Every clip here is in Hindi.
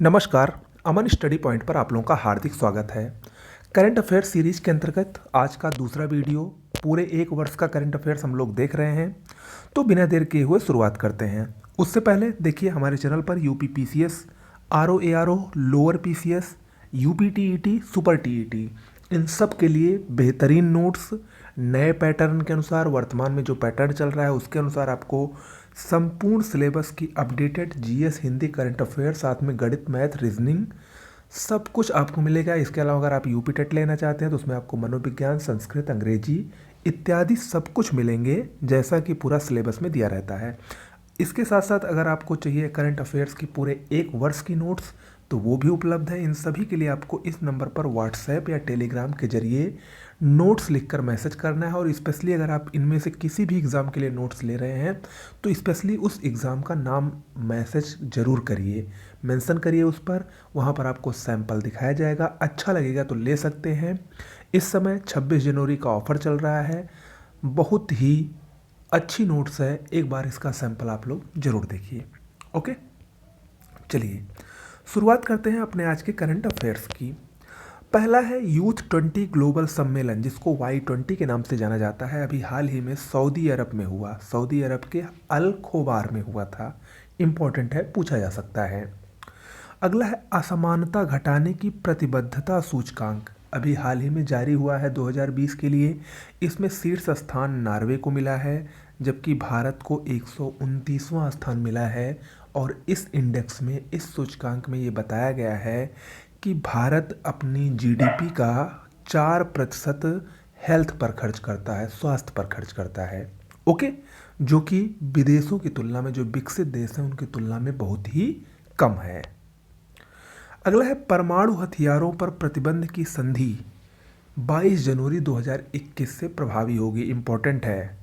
नमस्कार। अमन स्टडी पॉइंट पर आप लोगों का हार्दिक स्वागत है। करंट अफेयर सीरीज के अंतर्गत आज का दूसरा वीडियो। पूरे एक वर्ष का करंट अफेयर्स हम लोग देख रहे हैं, तो बिना देर किए हुए शुरुआत करते हैं। उससे पहले देखिए हमारे चैनल पर UP PCS, RO ARO, lower PCS, UP TET, super TET, इन सब के लिए बेहतरीन नोट्स नए पैटर्न के अनुसार, वर्तमान में जो पैटर्न चल रहा है उसके अनुसार आपको संपूर्ण सिलेबस की updated GS, Hindi, current affair, साथ में गणित, मैथ, रीजनिंग सब कुछ आपको मिलेगा। इसके अलावा अगर आप यूपी टेट लेना चाहते हैं तो उसमें आपको मनोविज्ञान, संस्कृत, अंग्रेजी इत्यादि सब कुछ मिलेंगे, जैसा कि पूरा सिलेबस में दिया रहता है। इसके साथ साथ अगर आपको चाहिए करंट अफेयर्स की पूरे एक वर्ष की नोट्स, तो वो भी उपलब्ध है। इन सभी के लिए आपको इस नंबर पर व्हाट्सएप या टेलीग्राम के जरिए नोट्स लिखकर मैसेज करना है। और स्पेशली अगर आप इनमें से किसी भी एग्ज़ाम के लिए नोट्स ले रहे हैं तो स्पेशली उस एग्ज़ाम का नाम मैसेज ज़रूर करिए, मेंशन करिए उस पर। वहाँ पर आपको सैंपल दिखाया जाएगा, अच्छा लगेगा तो ले सकते हैं। इस समय 26 जनवरी का ऑफ़र चल रहा है, बहुत ही अच्छी नोट्स है। एक बार इसका सैंपल आप लोग ज़रूर देखिए। ओके, चलिए शुरुआत करते हैं अपने आज के करंट अफेयर्स की। पहला है यूथ 20 ग्लोबल सम्मेलन, जिसको Y20 के नाम से जाना जाता है। अभी हाल ही में सऊदी अरब में हुआ, सऊदी अरब के अल खोबार में हुआ था। इम्पोर्टेंट है, पूछा जा सकता है। अगला है असमानता घटाने की प्रतिबद्धता सूचकांक, अभी हाल ही में जारी हुआ है 2020 के लिए। इसमें शीर्ष स्थान नॉर्वे को मिला है, जबकि भारत को 129वां स्थान मिला है। और इस इंडेक्स में, इस सूचकांक में ये बताया गया है कि भारत अपनी जीडीपी का 4% हेल्थ पर खर्च करता है, स्वास्थ्य पर खर्च करता है। ओके, जो कि विदेशों की तुलना में, जो विकसित देश हैं उनकी तुलना में बहुत ही कम है। अगला है परमाणु हथियारों पर प्रतिबंध की संधि 22 जनवरी 2021 से प्रभावी होगी। इम्पोर्टेंट है,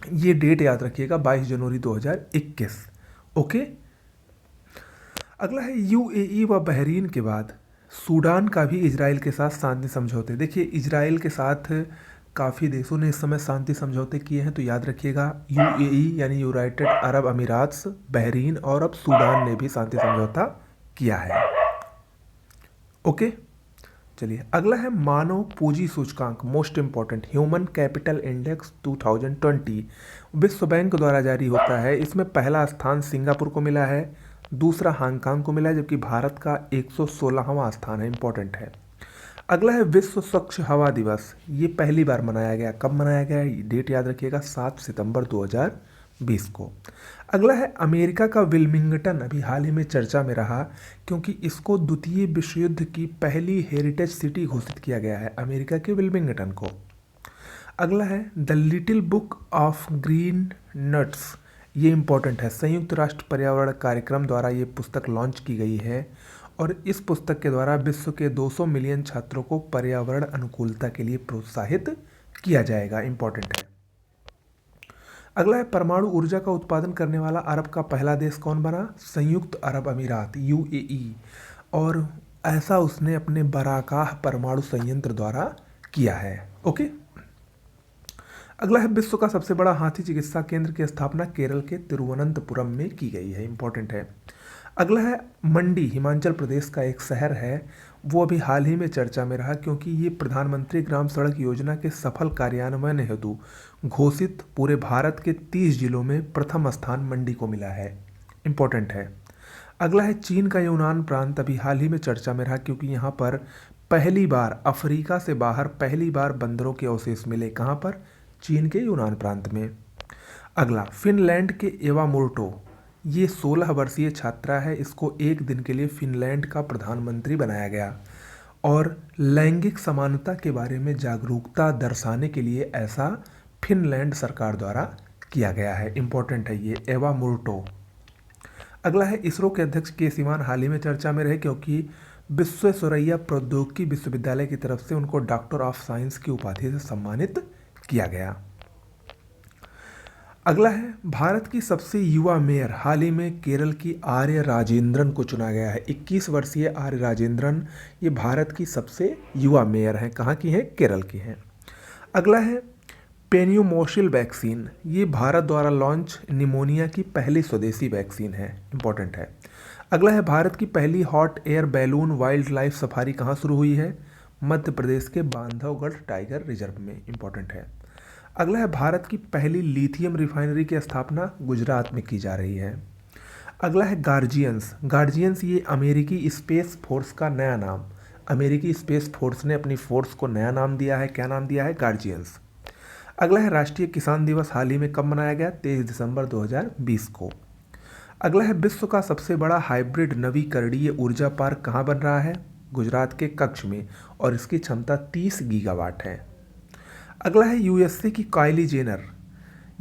ये डेट याद रखिएगा, 22 जनवरी 2021। ओके, अगला है यूएई व बहरीन के बाद सूडान का भी इजराइल के साथ शांति समझौते। देखिए इजराइल के साथ काफ़ी देशों ने इस समय शांति समझौते किए हैं, तो याद रखिएगा यूएई यानी यूनाइटेड अरब अमीरात्स, बहरीन और अब सूडान ने भी शांति समझौता किया है। ओके, चलिए अगला है मानव पूंजी सूचकांक, most important, human capital index 2020, विश्व बैंक द्वारा जारी होता है। इसमें पहला स्थान सिंगापुर को मिला है, दूसरा हांगकांग को मिला है, जबकि भारत का 116वां स्थान है। इंपॉर्टेंट है। अगला है विश्व स्वच्छ हवा दिवस, ये पहली बार मनाया गया। कब मनाया गया, डेट याद रखिएगा, 7 सितंबर 2020 को। अगला है अमेरिका का विल्मिंगटन, अभी हाल ही में चर्चा में रहा क्योंकि इसको द्वितीय विश्व युद्ध की पहली हेरिटेज सिटी घोषित किया गया है, अमेरिका के विल्मिंगटन को। अगला है the little book of green nuts, ये इंपॉर्टेंट है। संयुक्त राष्ट्र पर्यावरण कार्यक्रम द्वारा ये पुस्तक लॉन्च की गई है और इस पुस्तक के द्वारा विश्व के 200 मिलियन छात्रों को पर्यावरण अनुकूलता के लिए प्रोत्साहित किया जाएगा। इंपॉर्टेंट है। अगला है परमाणु ऊर्जा का उत्पादन करने वाला अरब का पहला देश कौन बना, संयुक्त अरब अमीरात, यूएई। और ऐसा उसने अपने बराकाह परमाणु संयंत्र द्वारा किया है। ओके, अगला है विश्व का सबसे बड़ा हाथी चिकित्सा केंद्र की स्थापना केरल के तिरुवनंतपुरम में की गई है। इंपॉर्टेंट है। अगला है मंडी, हिमाचल प्रदेश का एक शहर है, वो अभी हाल ही में चर्चा में रहा क्योंकि ये प्रधानमंत्री ग्राम सड़क योजना के सफल कार्यान्वयन हेतु घोषित पूरे भारत के 30 जिलों में प्रथम स्थान मंडी को मिला है। इंपॉर्टेंट है। अगला है चीन का यूनान प्रांत, अभी हाल ही में चर्चा में रहा क्योंकि यहाँ पर पहली बार अफ्रीका से बाहर पहली बार बंदरों के अवशेष मिले। कहाँ पर, चीन के यूनान प्रांत में। अगला फिनलैंड के एवा मोर्टो, ये 16 वर्षीय छात्रा है, इसको एक दिन के लिए फिनलैंड का प्रधानमंत्री बनाया गया और लैंगिक समानता के बारे में जागरूकता दर्शाने के लिए ऐसा फिनलैंड सरकार द्वारा किया गया है। इंपॉर्टेंट है ये एवा मोर्टो। अगला है इसरो के अध्यक्ष के सिवान, हाल ही में चर्चा में रहे क्योंकि विश्वेश्वरैया प्रौद्योगिकी विश्वविद्यालय की तरफ से उनको डॉक्टर ऑफ साइंस की उपाधि से सम्मानित किया गया। अगला है भारत की सबसे युवा मेयर, हाल ही में केरल की आर्य राजेंद्रन को चुना गया है। 21 वर्षीय आर्य राजेंद्रन ये भारत की सबसे युवा मेयर हैं। कहाँ की हैं, केरल की हैं। अगला है पेन्यूमोसिल वैक्सीन, ये भारत द्वारा लॉन्च निमोनिया की पहली स्वदेशी वैक्सीन है, इंपॉर्टेंट है। अगला है भारत की पहली hot air balloon wild life safari कहाँ शुरू हुई है? मध्य प्रदेश के बांधवगढ़ टाइगर रिजर्व में, इंपॉर्टेंट है। अगला है भारत की पहली लिथियम रिफाइनरी की स्थापना गुजरात में की जा रही है। अगला है गार्जियंस, गार्जियंस ये अमेरिकी स्पेस फोर्स का नया नाम, अमेरिकी स्पेस फोर्स ने अपनी फोर्स को नया नाम दिया है, क्या नाम दिया है? गार्जियंस। अगला है राष्ट्रीय किसान दिवस हाल ही में कब मनाया गया? 23 दिसंबर 2020 को। अगला है विश्व का सबसे बड़ा हाइब्रिड नवीकरणीय ऊर्जा पार्क कहाँ बन रहा है? गुजरात के कच्छ में, और इसकी क्षमता 30 गीगावाट है। अगला है यूएसए की काइली जेनर,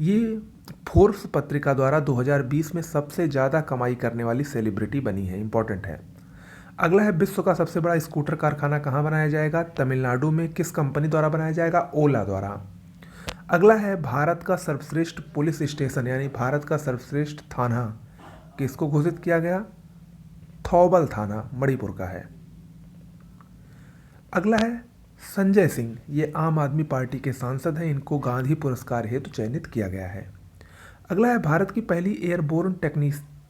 ये फोर्ब्स पत्रिका द्वारा 2020 में सबसे ज़्यादा कमाई करने वाली सेलिब्रिटी बनी है, इंपॉर्टेंट है। अगला है विश्व का सबसे बड़ा स्कूटर कारखाना कहाँ बनाया जाएगा? तमिलनाडु में। किस कंपनी द्वारा बनाया जाएगा? ओला द्वारा। अगला है भारत का सर्वश्रेष्ठ पुलिस स्टेशन यानी भारत का सर्वश्रेष्ठ थाना किसको घोषित किया गया? थौबल थाना मणिपुर का है। अगला है संजय सिंह, ये आम आदमी पार्टी के सांसद हैं, इनको गांधी पुरस्कार हेतु चयनित किया गया है। अगला है भारत की पहली एयरबोर्न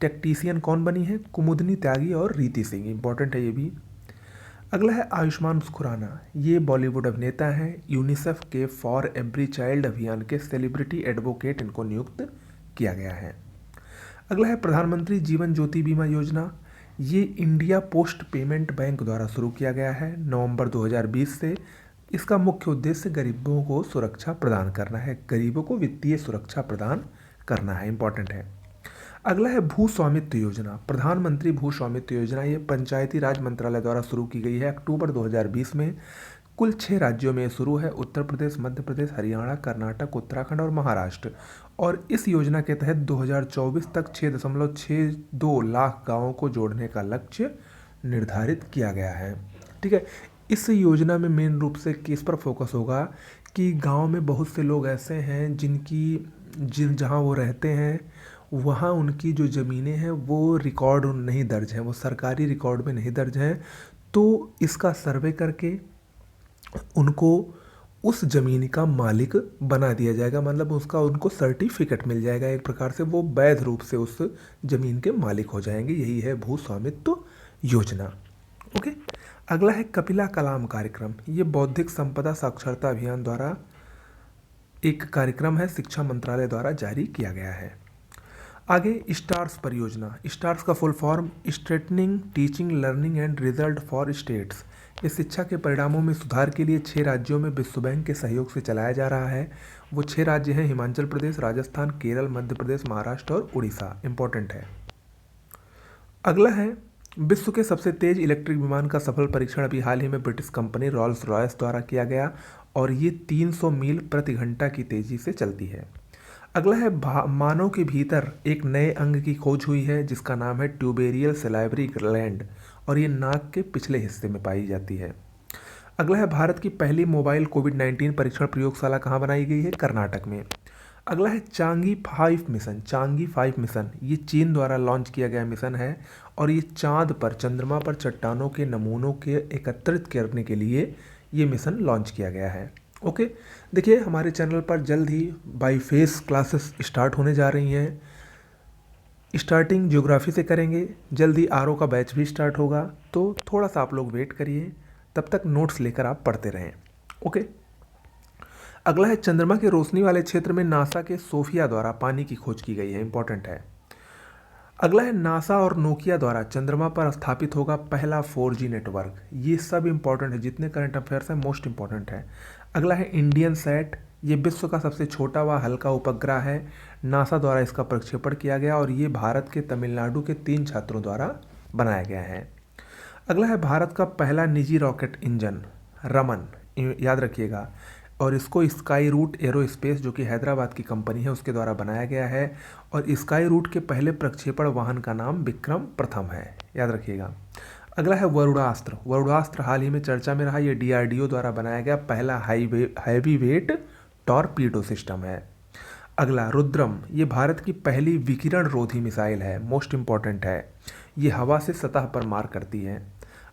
टेक्नीशियन कौन बनी है? कुमुदनी त्यागी और रीति सिंह, इंपॉर्टेंट है ये भी। अगला है आयुष्मान खुराना, ये बॉलीवुड अभिनेता हैं, यूनिसेफ के फॉर एवरी चाइल्ड अभियान के सेलिब्रिटी एडवोकेट इनको नियुक्त किया गया है। अगला है प्रधानमंत्री जीवन ज्योति बीमा योजना, ये इंडिया पोस्ट पेमेंट बैंक द्वारा शुरू किया गया है नवंबर 2020 से। इसका मुख्य उद्देश्य गरीबों को सुरक्षा प्रदान करना है, गरीबों को वित्तीय सुरक्षा प्रदान करना है, इंपॉर्टेंट है। अगला है भू स्वामित्व योजना, प्रधानमंत्री भू स्वामित्व योजना, ये पंचायती राज मंत्रालय द्वारा शुरू की गई है अक्टूबर 2020 में। कुल 6 राज्यों में शुरू है, उत्तर प्रदेश, मध्य प्रदेश, हरियाणा, कर्नाटक, उत्तराखंड और महाराष्ट्र। और इस योजना के तहत 2024 तक 6.62 लाख गाँवों को जोड़ने का लक्ष्य निर्धारित किया गया है। ठीक है, इस योजना में मेन रूप से किस पर फोकस होगा कि गांव में बहुत से लोग ऐसे हैं जहां वो रहते हैं वहाँ उनकी जो ज़मीनें हैं वो रिकॉर्ड नहीं दर्ज हैं, वो सरकारी रिकॉर्ड में नहीं दर्ज हैं। तो इसका सर्वे करके उनको उस ज़मीन का मालिक बना दिया जाएगा, मतलब उसका उनको सर्टिफिकेट मिल जाएगा, एक प्रकार से वो वैध रूप से उस ज़मीन के मालिक हो जाएंगे। यही है भू स्वामित्व योजना। ओके, अगला है कपिला कलाम कार्यक्रम, ये बौद्धिक संपदा साक्षरता अभियान द्वारा एक कार्यक्रम है, शिक्षा मंत्रालय द्वारा जारी किया गया है। आगे स्टार्स परियोजना, स्टार्स का full form straightening teaching learning and result for states, ये शिक्षा के परिणामों में सुधार के लिए 6 राज्यों में विश्व बैंक के सहयोग से चलाया जा रहा है। वो 6 राज्य हैं हिमाचल प्रदेश, राजस्थान, केरल, मध्य प्रदेश, महाराष्ट्र और उड़ीसा, इंपॉर्टेंट है। अगला है विश्व के सबसे तेज इलेक्ट्रिक विमान का सफल परीक्षण अभी हाल ही में ब्रिटिश कंपनी रॉल्स रॉयस द्वारा किया गया और ये 300 मील प्रति घंटा की तेजी से चलती है। अगला है मानव के भीतर एक नए अंग की खोज हुई है जिसका नाम है ट्यूबेरियल सलाइवरी ग्लैंड और ये नाक के पिछले हिस्से में पाई जाती है। अगला है भारत की पहली मोबाइल कोविड-19 परीक्षण प्रयोगशाला कहाँ बनाई गई है? कर्नाटक में। अगला है चांगी 5 मिशन, चांगी 5 मिशन ये चीन द्वारा लॉन्च किया गया मिशन है और ये चांद पर चंद्रमा पर चट्टानों के नमूनों के एकत्रित करने के लिए ये मिशन लॉन्च किया गया है। ओके, देखिए हमारे चैनल पर जल्द ही बाई फेस क्लासेस स्टार्ट होने जा रही हैं। स्टार्टिंग ज्योग्राफी से करेंगे, जल्द ही आरओ का बैच भी स्टार्ट होगा, तो थोड़ा सा आप लोग वेट करिए, तब तक नोट्स लेकर आप पढ़ते रहें। ओके, अगला है चंद्रमा के रोशनी वाले क्षेत्र में नासा के सोफिया द्वारा पानी की खोज की गई है, इंपॉर्टेंट है। अगला है नासा और नोकिया द्वारा चंद्रमा पर स्थापित होगा पहला 4G नेटवर्क, ये सब इंपॉर्टेंट है, जितने करंट अफेयर्स हैं मोस्ट इंपॉर्टेंट है। अगला है इंडियन सैट, ये विश्व का सबसे छोटा व हल्का उपग्रह है, नासा द्वारा इसका प्रक्षेपण किया गया और ये भारत के तमिलनाडु के 3 छात्रों द्वारा बनाया गया है। अगला है भारत का पहला निजी रॉकेट इंजन रमन, याद रखिएगा, और इसको स्काई रूट एरोस्पेस जो कि हैदराबाद की कंपनी है उसके द्वारा बनाया गया है और स्काई रूट के पहले प्रक्षेपण वाहन का नाम विक्रम प्रथम है, याद रखिएगा। अगला है वरुणास्त्र, वरुणास्त्र हाल ही में चर्चा में रहा, ये DRDO द्वारा बनाया गया पहला हैवी वेट टॉर्पीडो सिस्टम है। अगला रुद्रम, ये भारत की पहली विकिरण रोधी मिसाइल है, मोस्ट इंपॉर्टेंट है, ये हवा से सतह पर मार करती है।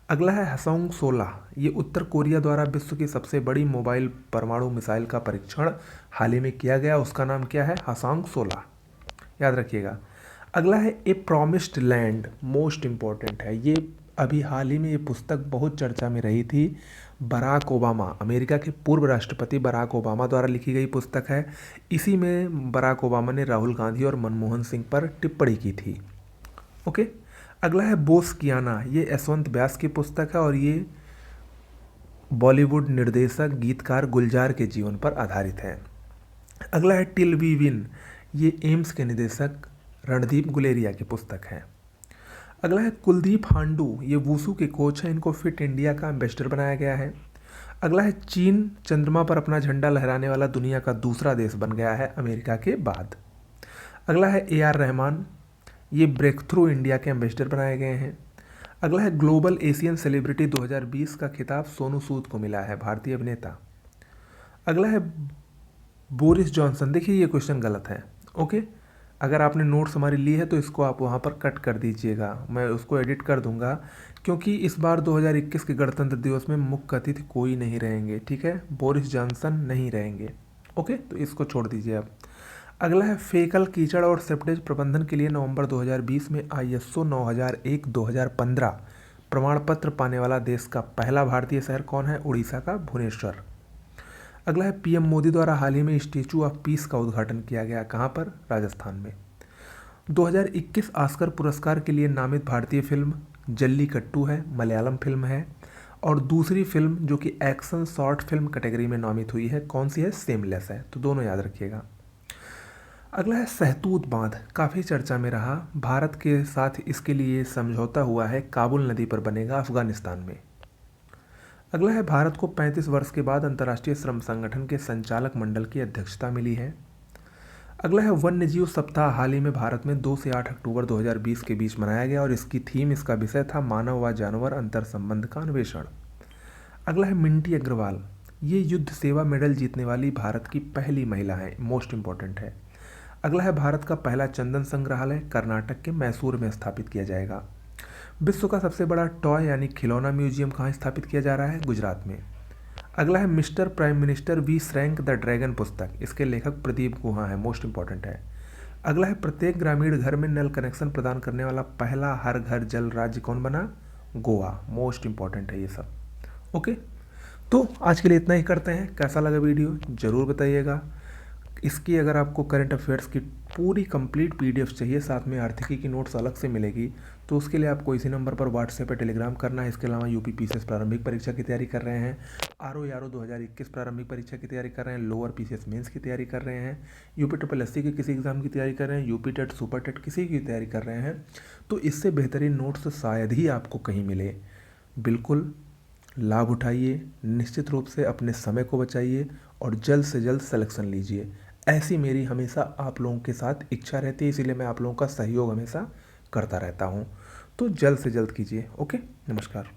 अगला है हसोंग 16। ये उत्तर कोरिया द्वारा विश्व की सबसे बड़ी मोबाइल परमाणु मिसाइल का परीक्षण हाल ही में किया गया, उसका नाम क्या है? हसोंग 16, याद रखिएगा। अगला है ए प्रॉमिस्ड लैंड, मोस्ट इम्पॉर्टेंट है ये। अभी हाल ही में ये पुस्तक बहुत चर्चा में रही थी। बराक ओबामा, अमेरिका के पूर्व राष्ट्रपति बराक ओबामा द्वारा लिखी गई पुस्तक है। इसी में बराक ओबामा ने राहुल गांधी और मनमोहन सिंह पर टिप्पणी की थी। ओके। अगला है बोस्कियाना, ये यशवंत व्यास की पुस्तक है और ये बॉलीवुड निर्देशक गीतकार गुलजार के जीवन पर आधारित है। अगला है टिल वी विन, ये एम्स के निदेशक रणदीप गुलेरिया की पुस्तक है। अगला है कुलदीप हांडू, ये वूसू के कोच हैं, इनको फिट इंडिया का एम्बेसडर बनाया गया है। अगला है चीन चंद्रमा पर अपना झंडा लहराने वाला दुनिया का दूसरा देश बन गया है अमेरिका के बाद। अगला है ए आर रहमान, ये ब्रेक थ्रू इंडिया के एम्बेसडर बनाए गए हैं। अगला है ग्लोबल एशियन सेलिब्रिटी 2020 का खिताब सोनू सूद को मिला है, भारतीय अभिनेता। अगला है बोरिस जॉनसन, देखिए ये क्वेश्चन गलत है। ओके, अगर आपने नोट्स हमारी ली है तो इसको आप वहाँ पर कट कर दीजिएगा, मैं उसको एडिट कर दूंगा, क्योंकि इस बार 2021 के गणतंत्र दिवस में मुख्य अतिथि कोई नहीं रहेंगे, ठीक है? बोरिस जॉनसन नहीं रहेंगे। ओके, तो इसको छोड़ दीजिए आप। अगला है फेकल कीचड़ और सेप्टेज प्रबंधन के लिए नवंबर 2020 में ISO 9001-2015 प्रमाण पत्र पाने वाला देश का पहला भारतीय शहर कौन है? उड़ीसा का भुवनेश्वर। अगला है पीएम मोदी द्वारा हाल ही में स्टैचू ऑफ पीस का उद्घाटन किया गया, कहाँ पर? राजस्थान में। 2021 ऑस्कर पुरस्कार के लिए नामित भारतीय फिल्म जल्लीकट्टू है, मलयालम फिल्म है। और दूसरी फिल्म जो कि एक्शन शॉर्ट फिल्म कैटेगरी में नामित हुई है, कौन सी है? सेमलेस है, तो दोनों याद रखिएगा। अगला है सहतूत बांध, काफ़ी चर्चा में रहा। भारत के साथ इसके लिए समझौता हुआ है, काबुल नदी पर बनेगा, अफगानिस्तान में। अगला है भारत को 35 वर्ष के बाद अंतर्राष्ट्रीय श्रम संगठन के संचालक मंडल की अध्यक्षता मिली है। अगला है वन्य जीव सप्ताह हाल ही में भारत में 2 से 8 अक्टूबर 2020 के बीच मनाया गया और इसका विषय था मानव व जानवर अंतर संबंध का अन्वेषण। अगला है मिंटी अग्रवाल, ये युद्ध सेवा मेडल जीतने वाली भारत की पहली महिला है, मोस्ट इंपॉर्टेंट है। अगला है भारत का पहला चंदन संग्रहालय कर्नाटक के मैसूर में स्थापित किया जाएगा। विश्व का सबसे बड़ा टॉय यानी खिलौना म्यूजियम कहाँ स्थापित किया जा रहा है? गुजरात में। अगला है mister prime minister we shrank the dragon पुस्तक, इसके लेखक प्रदीप गुहा है, मोस्ट इंपॉर्टेंट है। अगला है प्रत्येक ग्रामीण घर में नल कनेक्शन प्रदान करने वाला पहला हर घर जल राज्य कौन बना? गोवा, मोस्ट इंपॉर्टेंट है ये सब। ओके, तो आज के लिए इतना ही करते हैं। कैसा लगा वीडियो ज़रूर बताइएगा। इसकी अगर आपको करंट अफेयर्स की पूरी कंप्लीट PDF चाहिए, साथ में आर्थिकी की नोट्स अलग से मिलेगी, तो उसके लिए आपको इसी नंबर पर व्हाट्सएप पर टेलीग्राम करना है। इसके अलावा UP PCS प्रारंभिक परीक्षा की तैयारी कर रहे हैं, RO 2021 प्रारंभिक परीक्षा की तैयारी कर रहे हैं, लोअर PCS मेंस की तैयारी कर रहे हैं, UPSSC के किसी एग्ज़ाम की तैयारी कर रहे हैं, UP टेट सुपर टेट किसी की तैयारी कर रहे हैं, तो इससे बेहतरीन नोट्स शायद ही आपको कहीं मिले। बिल्कुल लाभ उठाइए, निश्चित रूप से अपने समय को बचाइए और जल्द से जल्द सिलेक्शन लीजिए। ऐसी मेरी हमेशा आप लोगों के साथ इच्छा रहती है, इसीलिए मैं आप लोगों का सहयोग हमेशा करता रहता हूँ। तो जल्द से जल्द कीजिए। ओके, नमस्कार।